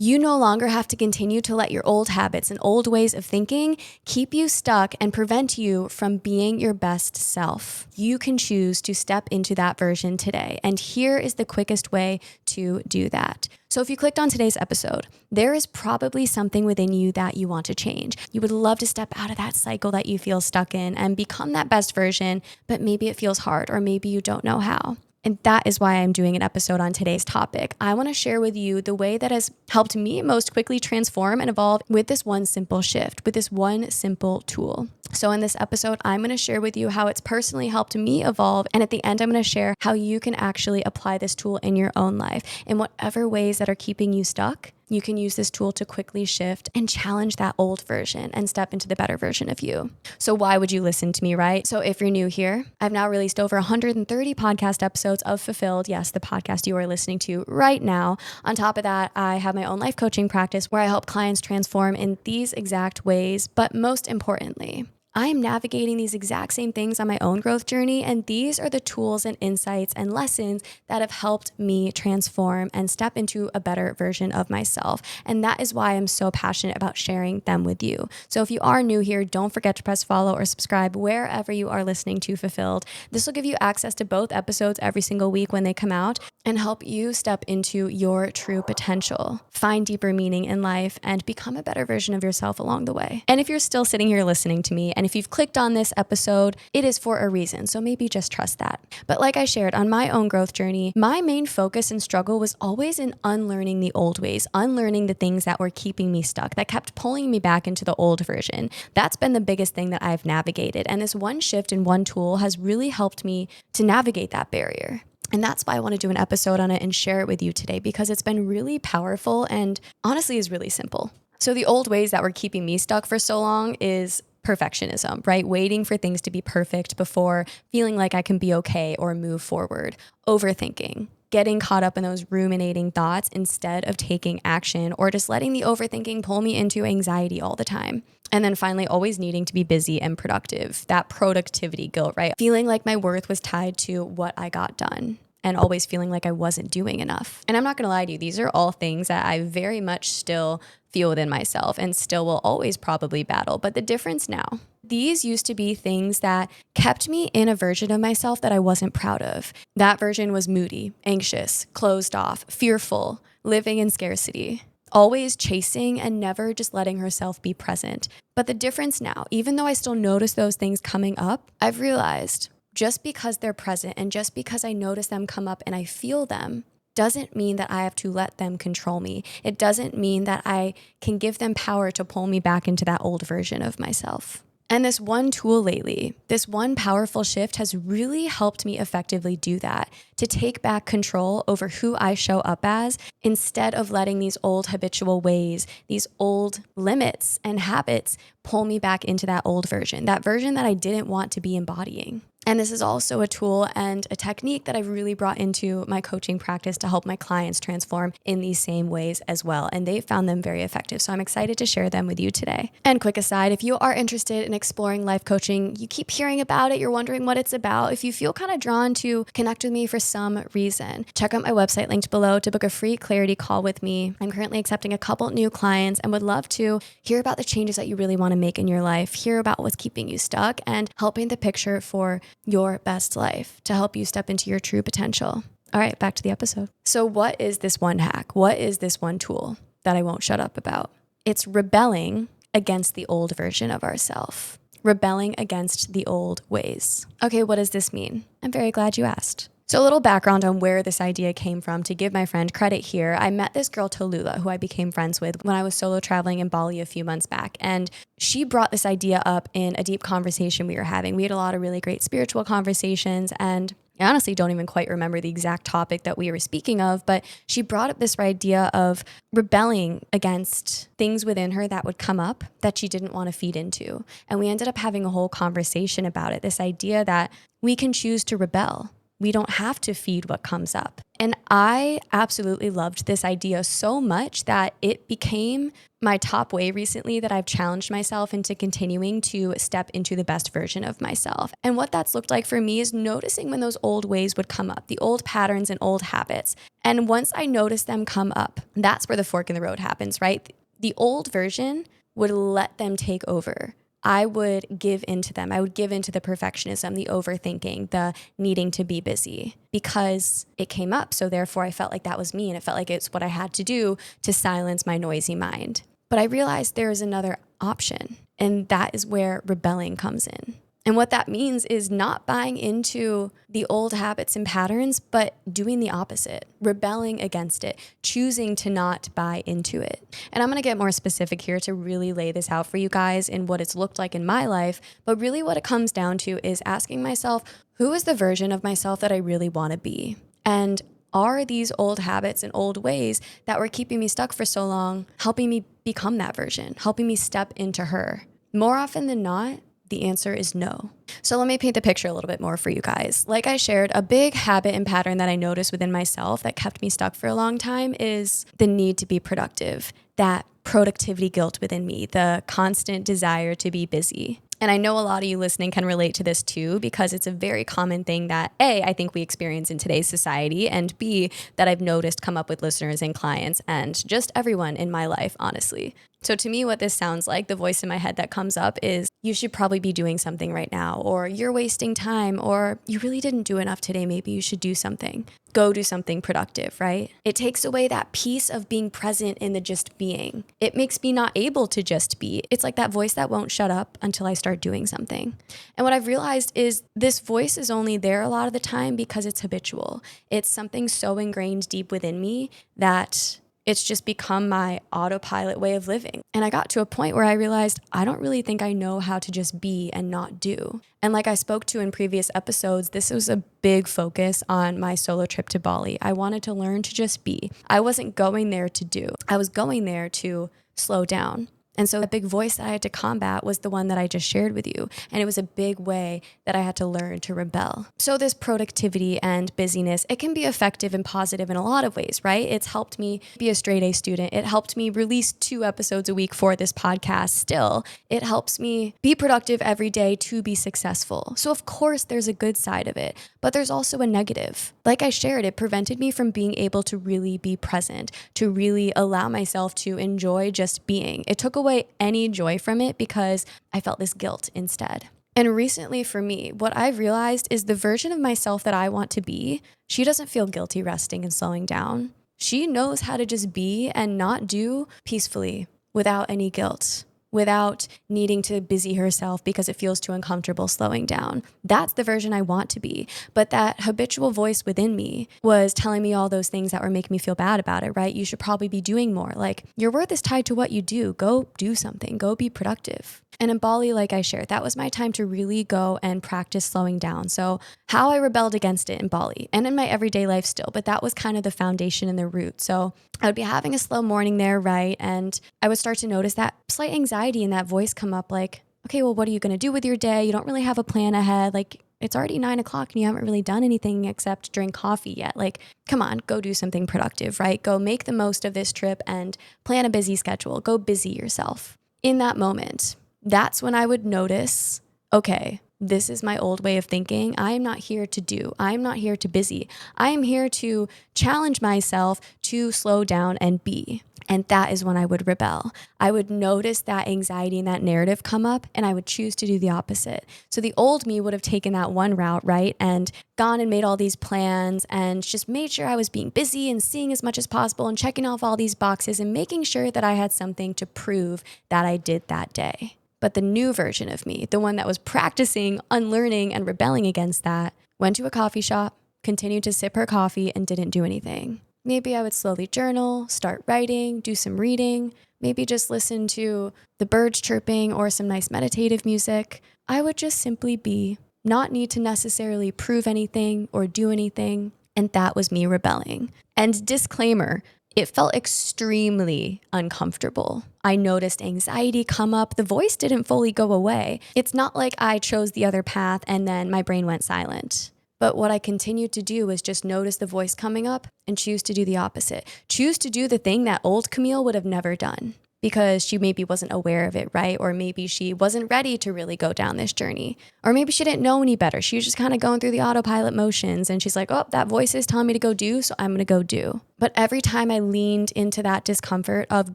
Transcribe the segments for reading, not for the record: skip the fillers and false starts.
You no longer have to continue to let your old habits and old ways of thinking keep you stuck and prevent you from being your best self. You can choose to step into that version today. And here is the quickest way to do that. So if you clicked on today's episode, there is probably something within you that you want to change. You would love to step out of that cycle that you feel stuck in and become that best version, but maybe it feels hard or maybe you don't know how. And that is why I'm doing an episode on today's topic. I want to share with you the way that has helped me most quickly transform and evolve with this one simple shift, with this one simple tool. So in this episode, I'm going to share with you how it's personally helped me evolve. And at the end, I'm going to share how you can actually apply this tool in your own life. In whatever ways that are keeping you stuck, you can use this tool to quickly shift and challenge that old version and step into the better version of you. So why would you listen to me, right? So if you're new here, I've now released over 130 podcast episodes of Fulfilled. Yes, the podcast you are listening to right now. On top of that, I have my own life coaching practice where I help clients transform in these exact ways. But most importantly, I am navigating these exact same things on my own growth journey, and these are the tools and insights and lessons that have helped me transform and step into a better version of myself. And that is why I'm so passionate about sharing them with you. So if you are new here, don't forget to press follow or subscribe wherever you are listening to Fulfilled. This will give you access to both episodes every single week when they come out and help you step into your true potential, find deeper meaning in life, and become a better version of yourself along the way. And if you're still sitting here listening to me, and if you've clicked on this episode, it is for a reason. So maybe just trust that. But like I shared on my own growth journey, my main focus and struggle was always in unlearning the old ways, unlearning the things that were keeping me stuck, that kept pulling me back into the old version. That's been the biggest thing that I've navigated. And this one shift and one tool has really helped me to navigate that barrier. And that's why I want to do an episode on it and share it with you today, because it's been really powerful and honestly is really simple. So the old ways that were keeping me stuck for so long is perfectionism, right? Waiting for things to be perfect before feeling like I can be okay or move forward. Overthinking, getting caught up in those ruminating thoughts instead of taking action, or just letting the overthinking pull me into anxiety all the time. And then finally, always needing to be busy and productive, that productivity guilt, right? Feeling like my worth was tied to what I got done, and always feeling like I wasn't doing enough. And I'm not going to lie to you, these are all things that I very much still feel within myself and still will always probably battle. But the difference now, these used to be things that kept me in a version of myself that I wasn't proud of. That version was moody, anxious, closed off, fearful, living in scarcity, always chasing and never just letting herself be present. But the difference now, even though I still notice those things coming up, I've realized just because they're present and just because I notice them come up and I feel them doesn't mean that I have to let them control me. It doesn't mean that I can give them power to pull me back into that old version of myself. And this one tool lately, this one powerful shift has really helped me effectively do that, to take back control over who I show up as instead of letting these old habitual ways, these old limits and habits pull me back into that old version, that version that I didn't want to be embodying. And this is also a tool and a technique that I've really brought into my coaching practice to help my clients transform in these same ways as well. And they've found them very effective. So I'm excited to share them with you today. And quick aside, if you are interested in exploring life coaching, you keep hearing about it, you're wondering what it's about, if you feel kind of drawn to connect with me for some reason, check out my website linked below to book a free clarity call with me. I'm currently accepting a couple new clients and would love to hear about the changes that you really want to make in your life, hear about what's keeping you stuck, and help paint the picture for your best life to help you step into your true potential. All right, back to the episode. So what is this one hack? What is this one tool that I won't shut up about? It's rebelling against the old version of ourselves, rebelling against the old ways. Okay, what does this mean? I'm very glad you asked. So a little background on where this idea came from. To give my friend credit here, I met this girl, Tallulah, who I became friends with when I was solo traveling in Bali a few months back. And she brought this idea up in a deep conversation we were having. We had a lot of really great spiritual conversations, and I honestly don't even quite remember the exact topic that we were speaking of, but she brought up this idea of rebelling against things within her that would come up that she didn't want to feed into. And we ended up having a whole conversation about it, this idea that we can choose to rebel. We don't have to feed what comes up. And I absolutely loved this idea so much that it became my top way recently that I've challenged myself into continuing to step into the best version of myself. And what that's looked like for me is noticing when those old ways would come up, the old patterns and old habits. And once I notice them come up, that's where the fork in the road happens, right? The old version would let them take over. I would give into them. I would give into the perfectionism, the overthinking, the needing to be busy because it came up. So therefore I felt like that was me and it felt like it's what I had to do to silence my noisy mind. But I realized there is another option, and that is where rebelling comes in. And what that means is not buying into the old habits and patterns, but doing the opposite, rebelling against it, choosing to not buy into it. And I'm going to get more specific here to really lay this out for you guys in what it's looked like in my life. But really what it comes down to is asking myself, who is the version of myself that I really want to be? And are these old habits and old ways that were keeping me stuck for so long helping me become that version, helping me step into her? More often than not, the answer is no. So let me paint the picture a little bit more for you guys. Like I shared, a big habit and pattern that I noticed within myself that kept me stuck for a long time is the need to be productive, that productivity guilt within me, the constant desire to be busy. And I know a lot of you listening can relate to this too, because it's a very common thing that A, I think we experience in today's society, and B, that I've noticed come up with listeners and clients and just everyone in my life, honestly. So to me, what this sounds like, the voice in my head that comes up is, you should probably be doing something right now, or you're wasting time, or you really didn't do enough today. Maybe you should do something. Go do something productive, right? It takes away that piece of being present in the just being. It makes me not able to just be. It's like that voice that won't shut up until I start doing something. And what I've realized is this voice is only there a lot of the time because it's habitual. It's something so ingrained deep within me that it's just become my autopilot way of living. And I got to a point where I realized I don't really think I know how to just be and not do. And like I spoke to in previous episodes, this was a big focus on my solo trip to Bali. I wanted to learn to just be. I wasn't going there to do. I was going there to slow down. And so the big voice that I had to combat was the one that I just shared with you. And it was a big way that I had to learn to rebel. So this productivity and busyness, it can be effective and positive in a lot of ways, right? It's helped me be a straight A student. It helped me release 2 episodes a week for this podcast still. It helps me be productive every day to be successful. So of course there's a good side of it, but there's also a negative. Like I shared, it prevented me from being able to really be present, to really allow myself to enjoy just being. It took away any joy from it because I felt this guilt instead. And recently for me, what I've realized is the version of myself that I want to be, she doesn't feel guilty resting and slowing down. She knows how to just be and not do peacefully without any guilt, without needing to busy herself because it feels too uncomfortable slowing down. That's the version I want to be. But that habitual voice within me was telling me all those things that were making me feel bad about it, right? You should probably be doing more. Like, your worth is tied to what you do. Go do something. Go be productive. And in Bali, like I shared, that was my time to really go and practice slowing down. So how I rebelled against it in Bali and in my everyday life still, but that was kind of the foundation and the root. So I would be having a slow morning there, right? And I would start to notice that slight anxiety and that voice come up like, okay, well, what are you going to do with your day? You don't really have a plan ahead. Like, it's already 9 o'clock and you haven't really done anything except drink coffee yet. Like, come on, go do something productive, right? Go make the most of this trip and plan a busy schedule. Go busy yourself. In that moment, that's when I would notice, okay, this is my old way of thinking. I am not here to do. I am not here to busy. I am here to challenge myself to slow down and be. And that is when I would rebel. I would notice that anxiety and that narrative come up and I would choose to do the opposite. So the old me would have taken that one route, right? And gone and made all these plans and just made sure I was being busy and seeing as much as possible and checking off all these boxes and making sure that I had something to prove that I did that day. But the new version of me, the one that was practicing, unlearning, and rebelling against that, went to a coffee shop, continued to sip her coffee, and didn't do anything. Maybe I would slowly journal, start writing, do some reading, maybe just listen to the birds chirping or some nice meditative music. I would just simply be, not need to necessarily prove anything or do anything. And that was me rebelling. And disclaimer, it felt extremely uncomfortable. I noticed anxiety come up. The voice didn't fully go away. It's not like I chose the other path and then my brain went silent. But what I continued to do was just notice the voice coming up and choose to do the opposite. Choose to do the thing that old Camille would have never done because she maybe wasn't aware of it, right? Or maybe she wasn't ready to really go down this journey. Or maybe she didn't know any better. She was just kind of going through the autopilot motions and she's like, oh, that voice is telling me to go do, so I'm going to go do. But every time I leaned into that discomfort of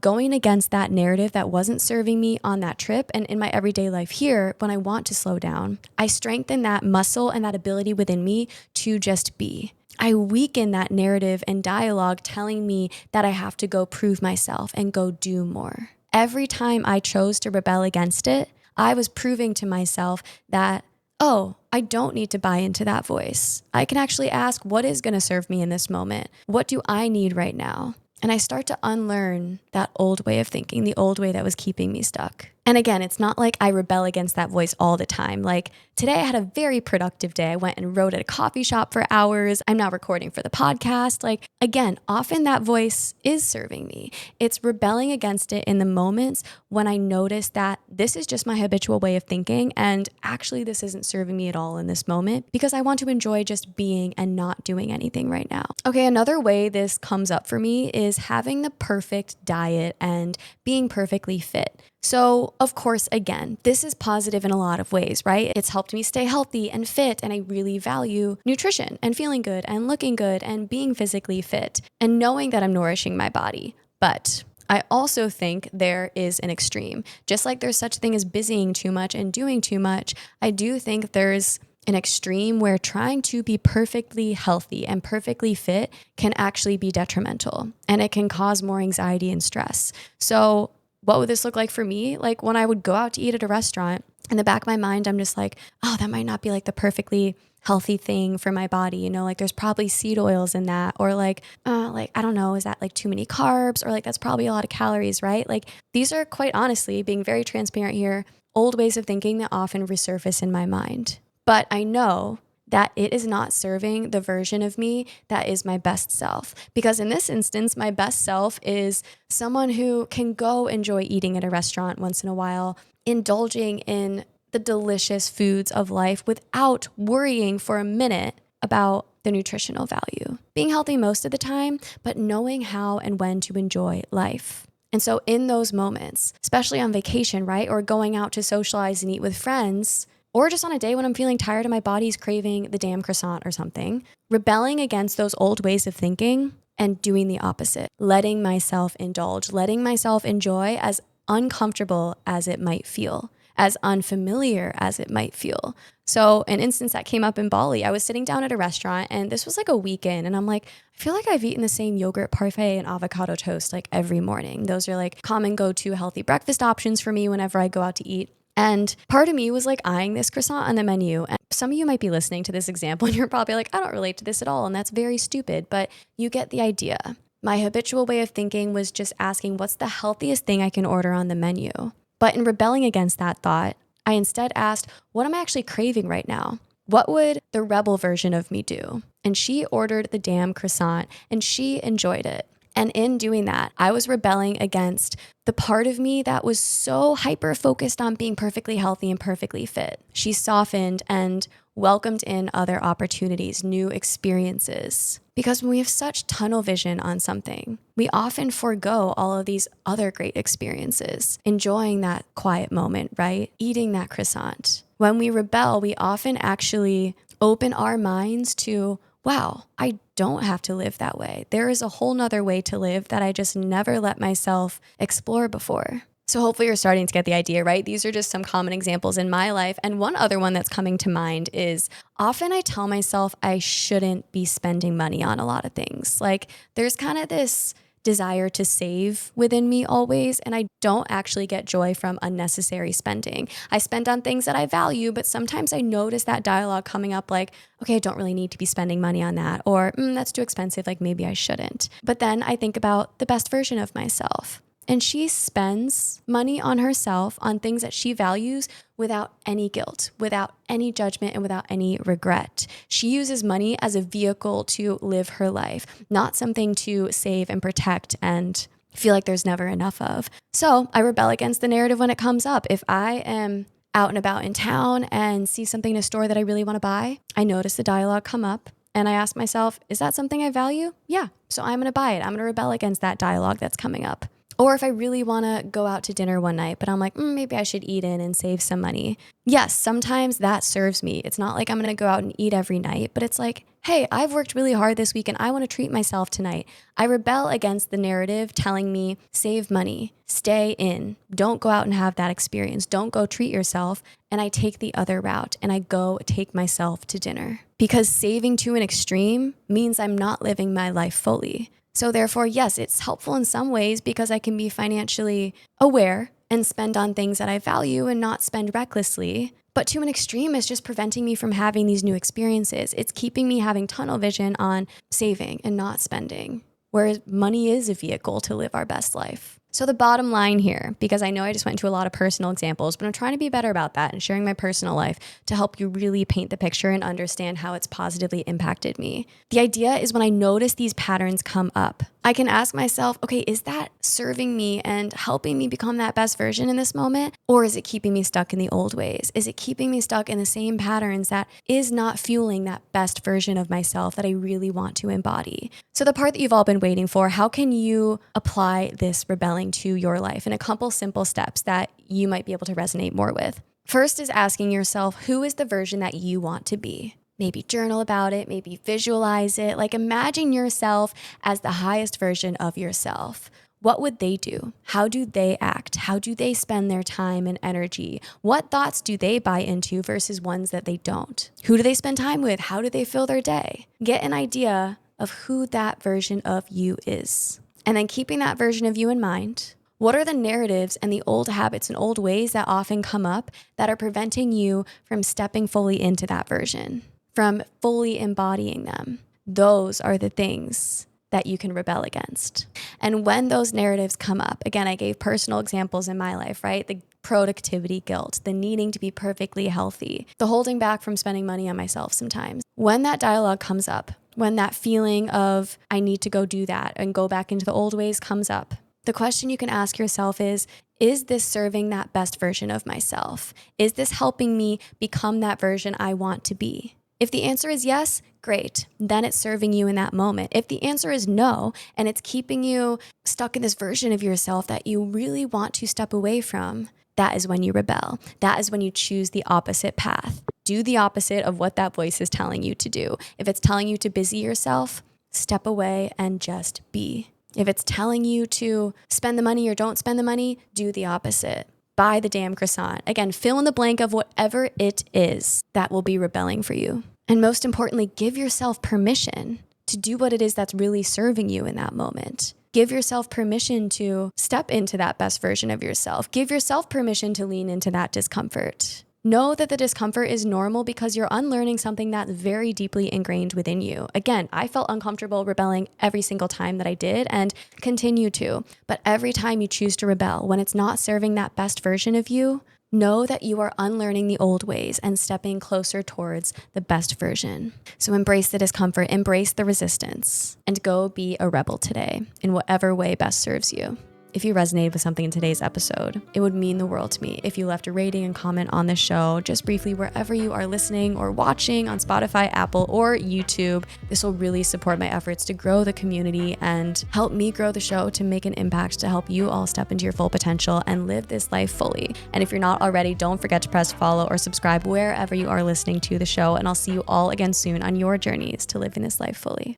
going against that narrative that wasn't serving me on that trip and in my everyday life here, when I want to slow down, I strengthen that muscle and that ability within me to just be. I weaken that narrative and dialogue telling me that I have to go prove myself and go do more. Every time I chose to rebel against it, I was proving to myself that, oh, I don't need to buy into that voice. I can actually ask, what is going to serve me in this moment? What do I need right now? And I start to unlearn that old way of thinking, the old way that was keeping me stuck. And again, it's not like I rebel against that voice all the time. Like today I had a very productive day. I went and wrote at a coffee shop for hours. I'm now recording for the podcast. Like again, often that voice is serving me. It's rebelling against it in the moments when I notice that this is just my habitual way of thinking and actually this isn't serving me at all in this moment because I want to enjoy just being and not doing anything right now. Okay, another way this comes up for me is having the perfect diet and being perfectly fit. So, of course, again, this is positive in a lot of ways, right? It's helped me stay healthy and fit, and I really value nutrition and feeling good and looking good and being physically fit and knowing that I'm nourishing my body. But I also think there is an extreme. Just like there's such a thing as busying too much and doing too much, I do think there's an extreme where trying to be perfectly healthy and perfectly fit can actually be detrimental and it can cause more anxiety and stress. So what would this look like for me? Like when I would go out to eat at a restaurant, in the back of my mind, I'm just like, oh, that might not be like the perfectly healthy thing for my body. You know, like there's probably seed oils in that, or like, I don't know, is that like too many carbs? Or like, that's probably a lot of calories, right? Like these are quite honestly, being very transparent here, old ways of thinking that often resurface in my mind. But I know that it is not serving the version of me that is my best self. Because in this instance, my best self is someone who can go enjoy eating at a restaurant once in a while, indulging in the delicious foods of life without worrying for a minute about the nutritional value. Being healthy most of the time, but knowing how and when to enjoy life. And so in those moments, especially on vacation, right? Or going out to socialize and eat with friends, or just on a day when I'm feeling tired and my body's craving the damn croissant or something, rebelling against those old ways of thinking and doing the opposite, letting myself indulge, letting myself enjoy as uncomfortable as it might feel, as unfamiliar as it might feel. So an instance that came up in Bali, I was sitting down at a restaurant and this was like a weekend and I'm like, I feel like I've eaten the same yogurt parfait and avocado toast like every morning. Those are like common go-to healthy breakfast options for me whenever I go out to eat. And part of me was like eyeing this croissant on the menu. And some of you might be listening to this example and you're probably like, I don't relate to this at all. And that's very stupid, but you get the idea. My habitual way of thinking was just asking, what's the healthiest thing I can order on the menu? But in rebelling against that thought, I instead asked, what am I actually craving right now? What would the rebel version of me do? And she ordered the damn croissant and she enjoyed it. And in doing that, I was rebelling against the part of me that was so hyper focused on being perfectly healthy and perfectly fit. She softened and welcomed in other opportunities, new experiences. Because when we have such tunnel vision on something, we often forego all of these other great experiences, enjoying that quiet moment, right? Eating that croissant. When we rebel, we often actually open our minds to, wow, I don't have to live that way. There is a whole nother way to live that I just never let myself explore before. So hopefully you're starting to get the idea, right? These are just some common examples in my life. And one other one that's coming to mind is often I tell myself I shouldn't be spending money on a lot of things. Like there's kind of this desire to save within me always, and I don't actually get joy from unnecessary spending. I spend on things that I value, but sometimes I notice that dialogue coming up like, okay, I don't really need to be spending money on that, or that's too expensive, like maybe I shouldn't. But then I think about the best version of myself. And she spends money on herself, on things that she values without any guilt, without any judgment, and without any regret. She uses money as a vehicle to live her life, not something to save and protect and feel like there's never enough of. So I rebel against the narrative when it comes up. If I am out and about in town and see something in a store that I really want to buy, I notice the dialogue come up and I ask myself, is that something I value? Yeah. So I'm going to buy it. I'm going to rebel against that dialogue that's coming up. Or if I really want to go out to dinner one night, but I'm like, maybe I should eat in and save some money. Yes, sometimes that serves me. It's not like I'm going to go out and eat every night, but it's like, hey, I've worked really hard this week and I want to treat myself tonight. I rebel against the narrative telling me, save money, stay in, don't go out and have that experience, don't go treat yourself. And I take the other route and I go take myself to dinner. Because saving to an extreme means I'm not living my life fully. So therefore, yes, it's helpful in some ways because I can be financially aware and spend on things that I value and not spend recklessly. But to an extreme, it's just preventing me from having these new experiences. It's keeping me having tunnel vision on saving and not spending, whereas money is a vehicle to live our best life. So the bottom line here, because I know I just went into a lot of personal examples, but I'm trying to be better about that and sharing my personal life to help you really paint the picture and understand how it's positively impacted me. The idea is when I notice these patterns come up, I can ask myself, okay, is that serving me and helping me become that best version in this moment? Or is it keeping me stuck in the old ways? Is it keeping me stuck in the same patterns that is not fueling that best version of myself that I really want to embody? So the part that you've all been waiting for, how can you apply this rebelling to your life in a couple simple steps that you might be able to resonate more with? First is asking yourself, who is the version that you want to be? Maybe journal about it, maybe visualize it. Like imagine yourself as the highest version of yourself. What would they do? How do they act? How do they spend their time and energy? What thoughts do they buy into versus ones that they don't? Who do they spend time with? How do they fill their day? Get an idea of who that version of you is. And then keeping that version of you in mind, what are the narratives and the old habits and old ways that often come up that are preventing you from stepping fully into that version, from fully embodying them? Those are the things that you can rebel against. And when those narratives come up, again, I gave personal examples in my life, right? The productivity guilt, the needing to be perfectly healthy, the holding back from spending money on myself sometimes. When that dialogue comes up, when that feeling of I need to go do that and go back into the old ways comes up, the question you can ask yourself is this serving that best version of myself? Is this helping me become that version I want to be? If the answer is yes, great. Then it's serving you in that moment. If the answer is no, and it's keeping you stuck in this version of yourself that you really want to step away from, that is when you rebel. That is when you choose the opposite path. Do the opposite of what that voice is telling you to do. If it's telling you to busy yourself, step away and just be. If it's telling you to spend the money or don't spend the money, do the opposite. Buy the damn croissant. Again, fill in the blank of whatever it is that will be rebelling for you. And most importantly, give yourself permission to do what it is that's really serving you in that moment. Give yourself permission to step into that best version of yourself. Give yourself permission to lean into that discomfort. Know that the discomfort is normal because you're unlearning something that's very deeply ingrained within you. Again, I felt uncomfortable rebelling every single time that I did and continue to. But every time you choose to rebel, when it's not serving that best version of you, know that you are unlearning the old ways and stepping closer towards the best version. So embrace the discomfort, embrace the resistance, and go be a rebel today in whatever way best serves you. If you resonated with something in today's episode, it would mean the world to me if you left a rating and comment on this show, just briefly wherever you are listening or watching on Spotify, Apple, or YouTube. This will really support my efforts to grow the community and help me grow the show to make an impact to help you all step into your full potential and live this life fully. And if you're not already, don't forget to press follow or subscribe wherever you are listening to the show. And I'll see you all again soon on your journeys to living this life fully.